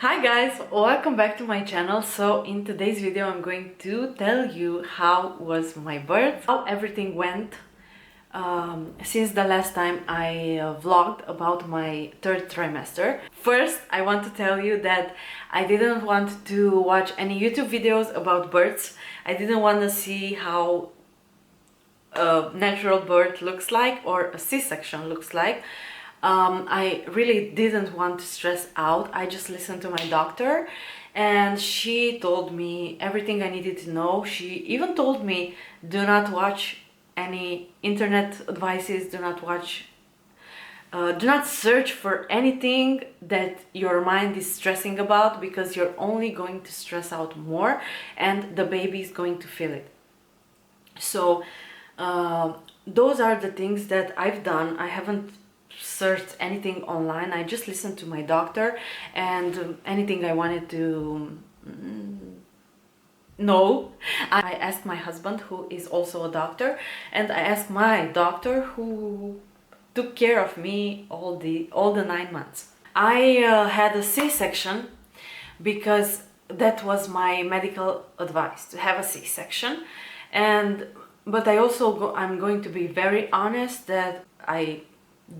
Hi guys, welcome back to my channel. So in today's video I'm going to tell you how was my birth, how everything went since the last time I vlogged about my third trimester. First, I want to tell you that I didn't want to watch any YouTube videos about births. I didn't want to see how a natural birth looks like or a C-section looks like. I really didn't want to stress out. I just listened to my doctor and she told me everything I needed to know. She even told me do not watch any internet advices, do not search for anything that your mind is stressing about, because you're only going to stress out more and the baby is going to feel it. So those are the things that I've done. I haven't searched anything online. I just listened to my doctor, and anything I wanted to know, I asked my husband, who is also a doctor, and I asked my doctor, who took care of me all the 9 months. I had a C-section because that was my medical advice, to have a C-section. But I'm going to be very honest that I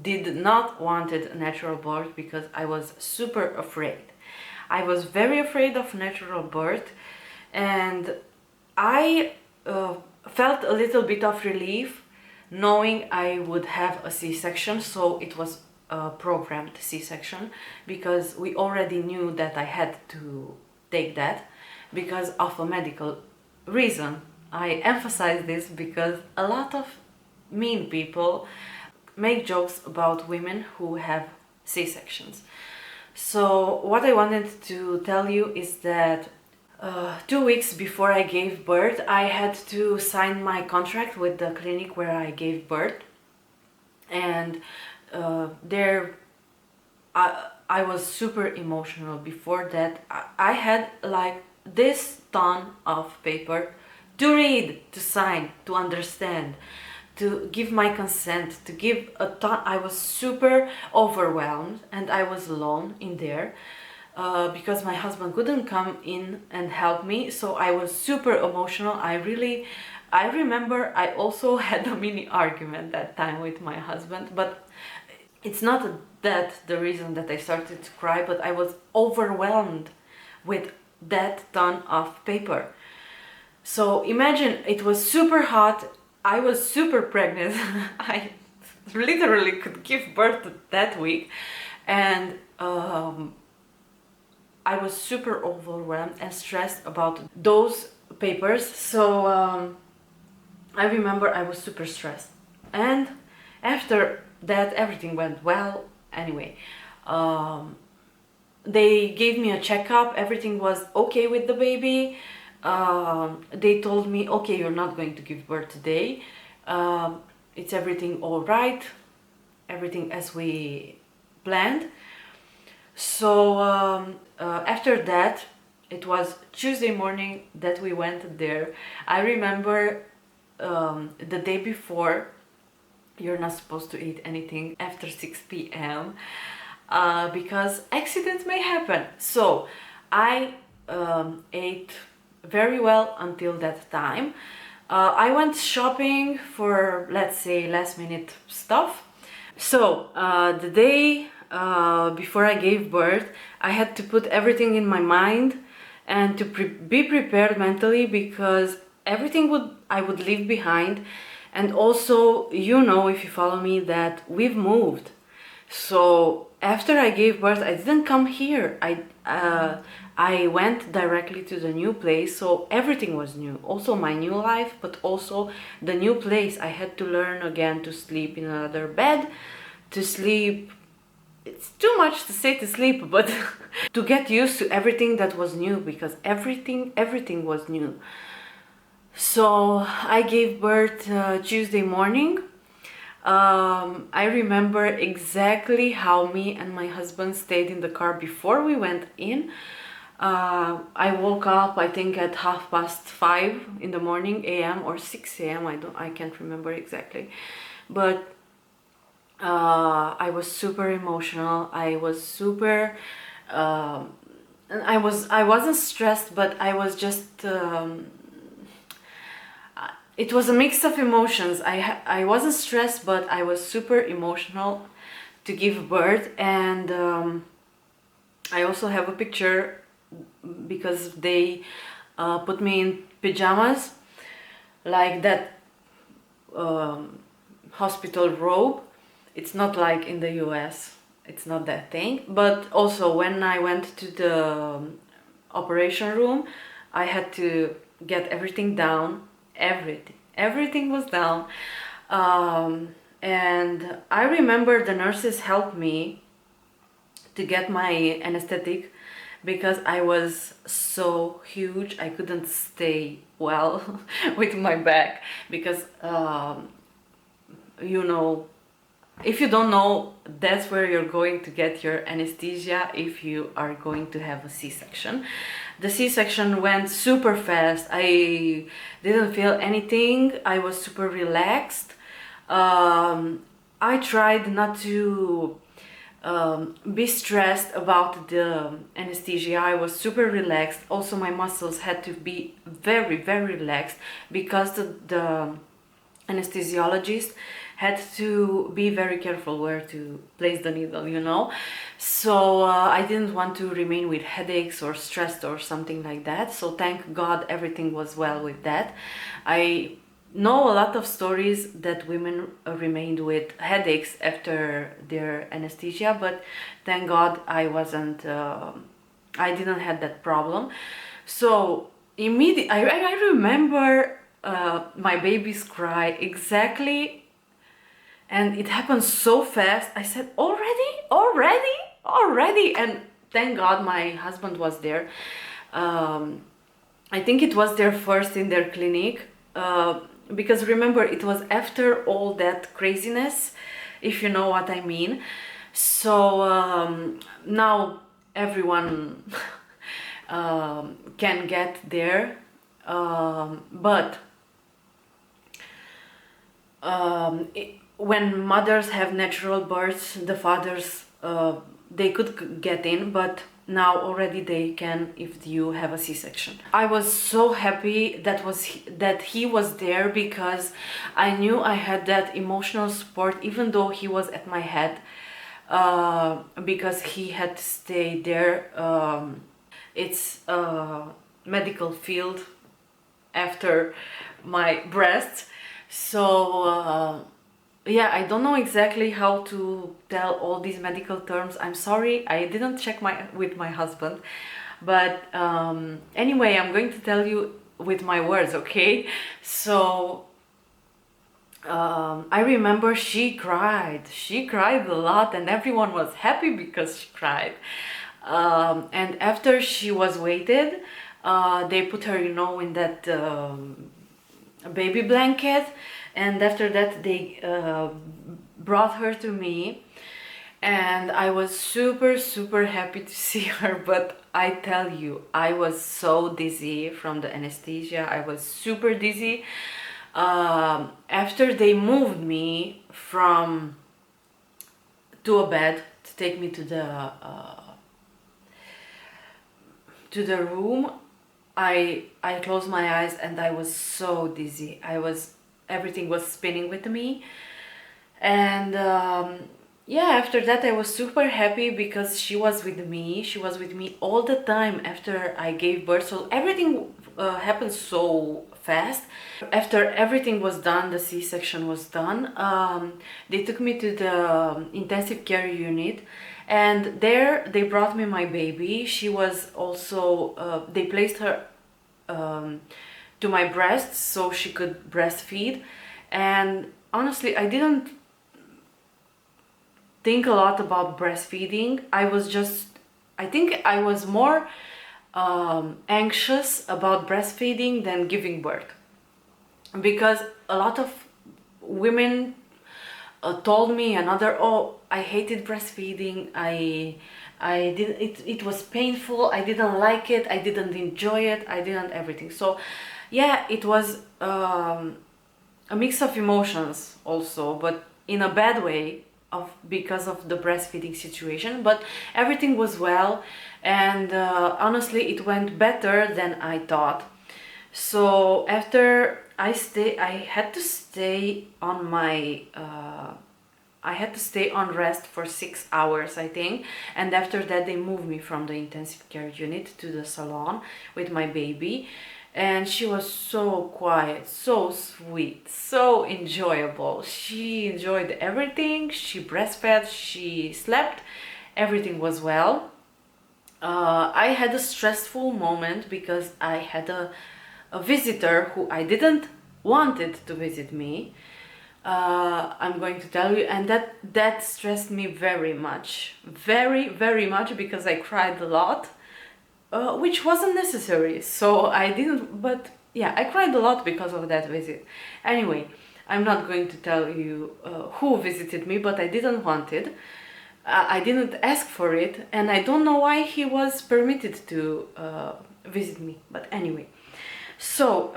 did not wanted a natural birth because I was super afraid. I was very afraid of natural birth, and I felt a little bit of relief knowing I would have a C-section. So it was a programmed C-section because we already knew that I had to take that because of a medical reason. I emphasize this because a lot of mean people make jokes about women who have C-sections. So what I wanted to tell you is that 2 weeks before I gave birth, I had to sign my contract with the clinic where I gave birth. And I was super emotional. Before that, I had like this ton of paper to read, to sign, to understand, to give my consent, to give a ton. I was super overwhelmed and I was alone in there because my husband couldn't come in and help me. So I was super emotional. I remember I also had a mini argument that time with my husband, but it's not that the reason that I started to cry, but I was overwhelmed with that ton of paper. So imagine, it was super hot, I was super pregnant, I literally could give birth that week, and I was super overwhelmed and stressed about those papers. So I remember I was super stressed, and after that everything went well. Anyway, they gave me a checkup, everything was okay with the baby. They told me, okay, you're not going to give birth today, it's everything all right, everything as we planned. So after that, it was Tuesday morning that we went there. I remember the day before, you're not supposed to eat anything after 6 p.m. Because accidents may happen. So I ate very well until that time. I went shopping for, let's say, last minute stuff. So the day before I gave birth, I had to put everything in my mind and to be prepared mentally, because everything I would leave behind. And also, you know, if you follow me, that we've moved. So after I gave birth, I didn't come here. I went directly to the new place, so everything was new. Also my new life, but also the new place. I had to learn again to sleep in another bed, to sleep. It's too much to say to sleep, but to get used to everything that was new, because everything was new. So I gave birth Tuesday morning. I remember exactly how me and my husband stayed in the car before we went in. I woke up, I think, at 5:30 in the morning, a.m. or 6 a.m. I can't remember exactly, but I was super emotional. I was super and I wasn't stressed, but I was just it was a mix of emotions. I wasn't stressed, but I was super emotional to give birth. And I also have a picture because they put me in pajamas, like that hospital robe. It's not like in the US, it's not that thing. But also when I went to the operation room, I had to get everything down. Everything was down. And I remember the nurses helped me to get my anesthetic because I was so huge. I couldn't stay well with my back because you know, if you don't know, that's where you're going to get your anesthesia if you are going to have a C-section. The C-section went super fast. I didn't feel anything. I was super relaxed. I tried not to be stressed about the anesthesia. I was super relaxed. Also, my muscles had to be very, very relaxed because the anesthesiologist had to be very careful where to place the needle, you know. So I didn't want to remain with headaches or stressed or something like that. So thank God everything was well with that. I know a lot of stories that women remained with headaches after their anesthesia, but thank God I wasn't, I didn't have that problem. So immediately, I remember my baby's cry exactly, and it happened so fast. I said, already, and thank God my husband was there. I think it was their first in their clinic, because remember, it was after all that craziness, if you know what I mean. So now everyone can get there, but when mothers have natural births, the fathers, they could get in, but now already they can if you have a C-section. I was so happy that he was there because I knew I had that emotional support, even though he was at my head, because he had to stay there. It's a medical field after my breast. So yeah, I don't know exactly how to tell all these medical terms. I'm sorry, I didn't check with my husband. But anyway, I'm going to tell you with my words, okay? So I remember she cried a lot, and everyone was happy because she cried. And after she was weighted, they put her, you know, in that baby blanket, and after that they brought her to me, and I was super happy to see her. But I tell you, I was so dizzy from the anesthesia. I was super dizzy. After they moved me from to a bed to take me to the room, I closed my eyes and I was so dizzy. Everything was spinning with me. And yeah, after that I was super happy because she was with me. She was with me all the time after I gave birth. So everything happened so fast. After everything was done, the C-section was done, they took me to the intensive care unit. And there they brought me my baby. She was also, they placed her to my breast so she could breastfeed. And honestly, I didn't think a lot about breastfeeding. I think I was more anxious about breastfeeding than giving birth, because a lot of women told me oh, I hated breastfeeding. It was painful. I didn't like it. I didn't enjoy it. I didn't everything. So yeah, it was a mix of emotions also, but in a bad way, because of the breastfeeding situation. But everything was well, and honestly it went better than I thought. So after I had to stay on my I had to stay on rest for 6 hours, I think, and after that they moved me from the intensive care unit to the salon with my baby, and she was so quiet, so sweet, so enjoyable. She enjoyed everything. She breastfed, she slept, everything was well. I had a stressful moment because I had a visitor who I didn't wanted to visit me. I'm going to tell you, and that stressed me very much, very much, because I cried a lot, which wasn't necessary. So I didn't, but yeah, I cried a lot because of that visit. Anyway, I'm not going to tell you who visited me, but I didn't want it. I didn't ask for it, and I don't know why he was permitted to visit me. But anyway, so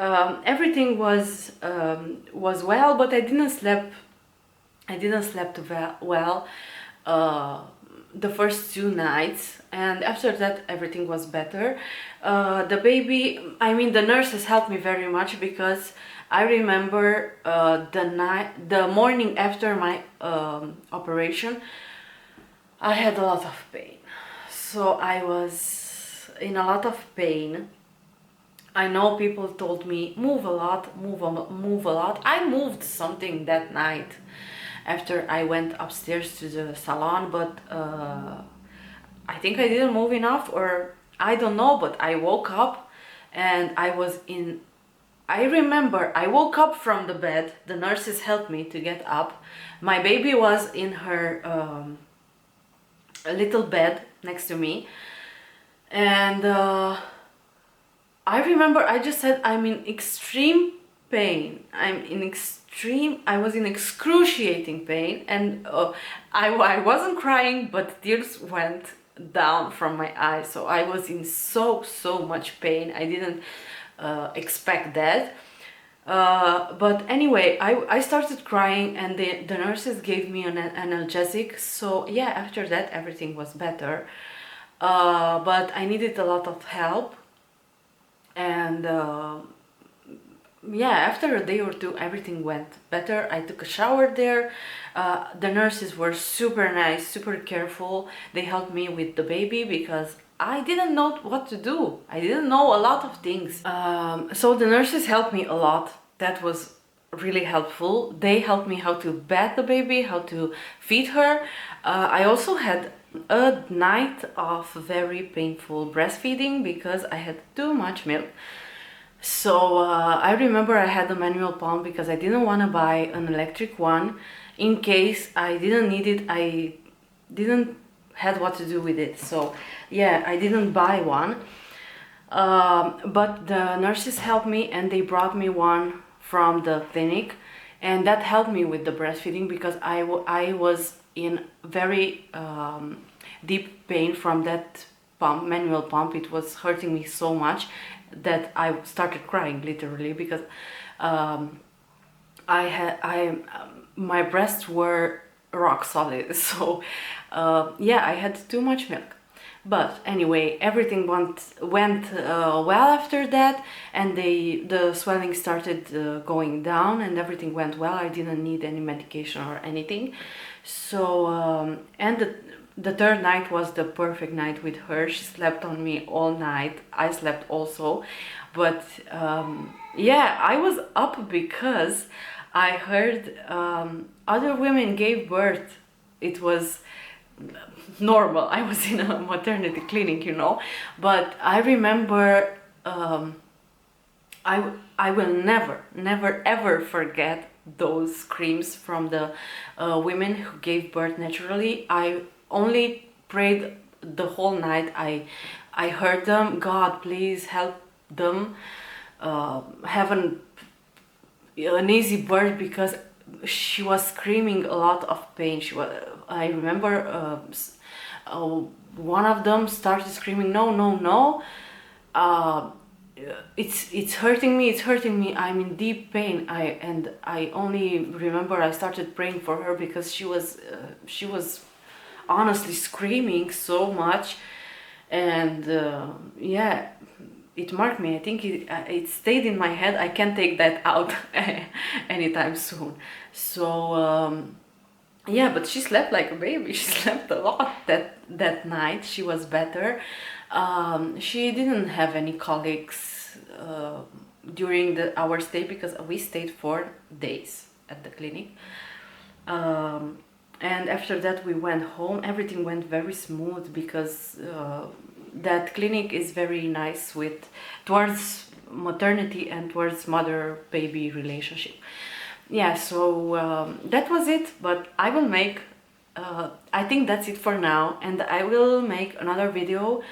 everything was well, but I didn't sleep. I didn't sleep well the first 2 nights, and after that everything was better. The baby, I mean, the nurses helped me very much, because I remember the morning after my operation, I had a lot of pain. So I was in a lot of pain. I know people told me move a lot, move a lot. I moved something that night after I went upstairs to the salon, but I think I didn't move enough, or I don't know, but I woke up and I remember I woke up from the bed. The nurses helped me to get up. My baby was in her a little bed next to me, and I remember I just said, I'm in extreme pain. I was in excruciating pain, and I wasn't crying, but tears went down from my eyes. So I was in so much pain. I didn't expect that. But anyway, I started crying, and the nurses gave me an analgesic. So yeah, after that everything was better. But I needed a lot of help, and yeah, after a day or two everything went better. I took a shower there. The nurses were super nice, super careful. They helped me with the baby because I didn't know what to do. I didn't know a lot of things. So the nurses helped me a lot. That was really helpful. They helped me how to bathe the baby, how to feed her. I also had a night of very painful breastfeeding because I had too much milk. So I remember I had a manual pump because I didn't want to buy an electric one in case I didn't need it. I didn't had what to do with it. So yeah, I didn't buy one. But the nurses helped me, and they brought me one from the clinic, and that helped me with the breastfeeding because I was in very deep pain from that pump, manual pump. It was hurting me so much that I started crying literally because my breasts were rock solid. So yeah, I had too much milk. But anyway, everything went well after that, and the swelling started going down, and everything went well. I didn't need any medication or anything. So and the third night was the perfect night with her. She slept on me all night. I slept also, but yeah, I was up because I heard other women gave birth. It was normal. I was in a maternity clinic, you know, but I remember I will never ever forget those screams from the women who gave birth naturally. I only prayed the whole night. I heard them. God, please help them have an easy birth, because she was screaming a lot of pain. I remember one of them started screaming, no, it's hurting me, I'm in deep pain. I only remember I started praying for her because she was honestly screaming so much. and yeah, it marked me. I think it stayed in my head. I can't take that out anytime soon. So yeah, but she slept like a baby. She slept a lot that night. She was better. She didn't have any colics during our stay, because we stayed 4 days at the clinic. And after that we went home. Everything went very smooth, because that clinic is very nice with towards maternity and towards mother-baby relationship. Yeah, so that was it. But I will make I think that's it for now, and I will make another video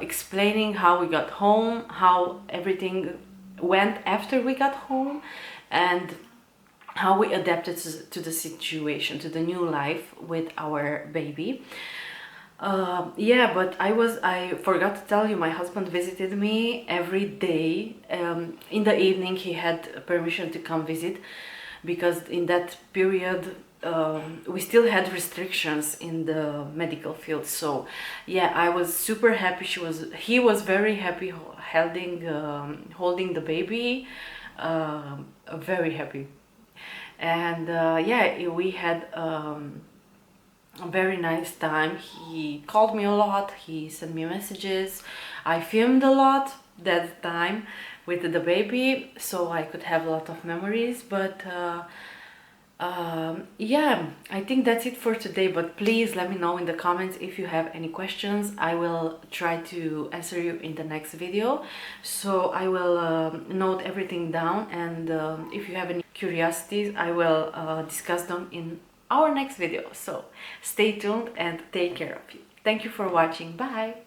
explaining how we got home, how everything went after we got home, and how we adapted to the situation, to the new life with our baby. Yeah, but I forgot to tell you, my husband visited me every day. In the evening he had permission to come visit, because in that period we still had restrictions in the medical field. So yeah, I was super happy. He was very happy holding the baby, very happy. And yeah, we had a very nice time. He called me a lot, he sent me messages. I filmed a lot that time with the baby, so I could have a lot of memories. But yeah, I think that's it for today. But please let me know in the comments if you have any questions. I will try to answer you in the next video. So I will note everything down, and if you have any curiosities, I will discuss them in our next video. So stay tuned and take care of you. Thank you for watching. Bye.